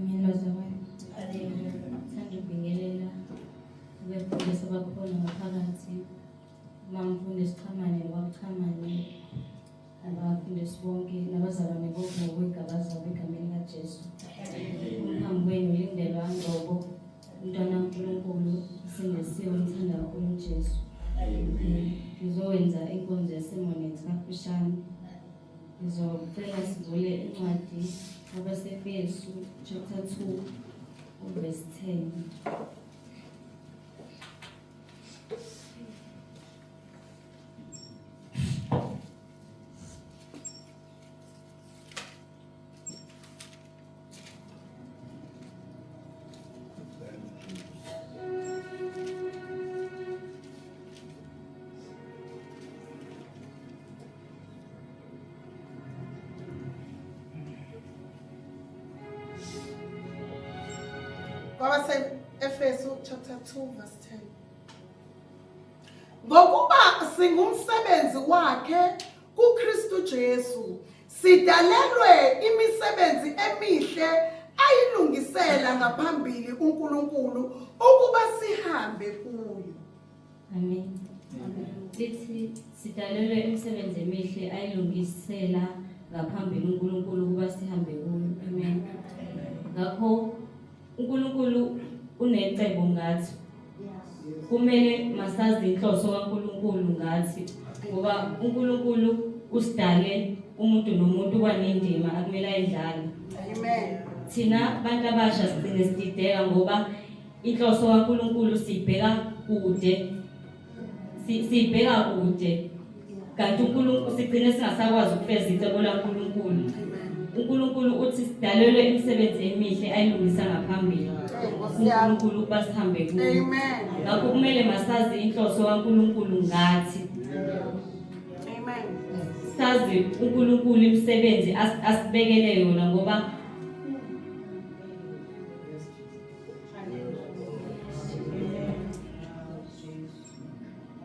Ngiyazama thanda ukubingelela ukufundisa abakhona ngaphakathi mamfundisi Qhamane nowakuqhamane abafundisi bonke nabazalwane bonke ngokwegabazwa egameni likaJesu. Umhambi wenu ulindelwa ngobo umntwana kaNkulunkulu singesiwe umthanda kakhulu uJesu. Ngizowenza inkonzo yesemonethi kafishane. Ngizocela sivule incwadi yabaseFesu chapter 2 verse 10. Efesu chapter 2 verse 10. Ngokuba singumsebenzi wakhe kuKristu Jesu, sidalelwe imisebenzi emihle ayilungisela ngaphambili uNkulunkulu ukuba sihambe kuyo. Amen. Sithi sidalelwe imisebenzi emihle ayilungisela ngaphambili uNkulunkulu ukuba sihambe kuyo. Amen. Ngakho uNkulunkulu unecebo ngathi. Kumele masazi inhloso kaNkulunkulu ngathi ngoba uNkulunkulu usidale umuntu nomuntu wanendima akumele ayidlale. Amen. Thina abantu abasha sigcine sidideka ngoba inhloso kaNkulunkulu sibheka kude. Sibheka kude. Kanti uNkulunkulu sigcine singasakwazi ukufeza icebo laNkulunkulu. uNkulunkulu uthi sidalelwe imisebenzi emihle ayilungisa ngaphambili. uNkulunkulu basihambe kuyo. Amen. Ngakho kumele masazi inhloso kaNkulunkulu ngathi. Amen. Sazi uNkulunkulu imisebenzi asibekele yona ngoba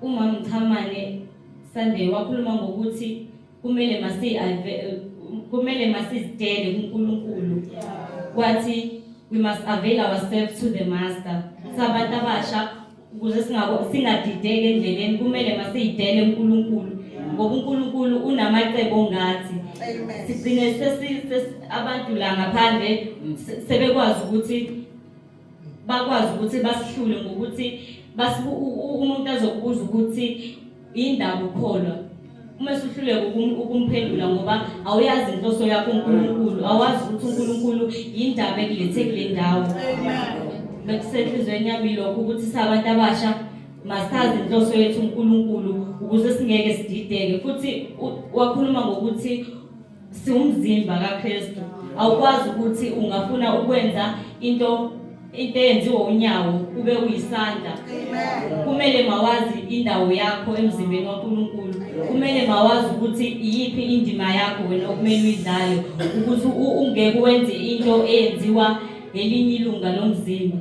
Umama Qhamane Sunday wakhuluma ngokuthi kumele masizidele kuNkulunkulu. Kwathi we must avail ourselves to the master. Sabantu abasha ukuze singadideki endleleni kumele masiyidele uNkulunkulu ngoba uNkulunkulu unamacebo ngathi. Amen. Sigcine abantu la ngaphandle sebekwazi ukuthi basihlule ngokuthi umuntu azokubuza ukuthi indaba ukholwa. Uma usuhluleka ukumphendula ngoba awuyazi inhloso yakho uNkulunkulu, awazi ukuthi uNkulunkulu indaba ekulethe kule ndawo. Bekusenhlizweni yami lokho ukuthi sabantu abasha masazi inhloso yethu uNkulunkulu ukuze singeke sidideke. Futhi wakhuluma ngokuthi siwumzimba kaKristu. Awukwazi ukuthi ungafuna ukwenza into eyenziwa unyawo ube uyisandla. Kumele mawazi indawo yakho emzimbeni kaNkulunkulu. Kumele mawazi ukuthi iyiphi indima yakho wena okumele uyidlale ukuthi ungeke wenze into eyenziwa elinye ilunga lomzimba.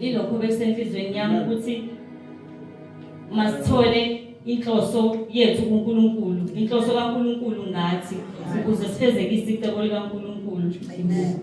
Ilokho bekusenhlizweni yami ukuthi masithole inhloso yethu kuNkulunkulu, inhloso kaNkulunkulu ngathi ukuze sifezekise icebo likaNkulunkulu. Amen.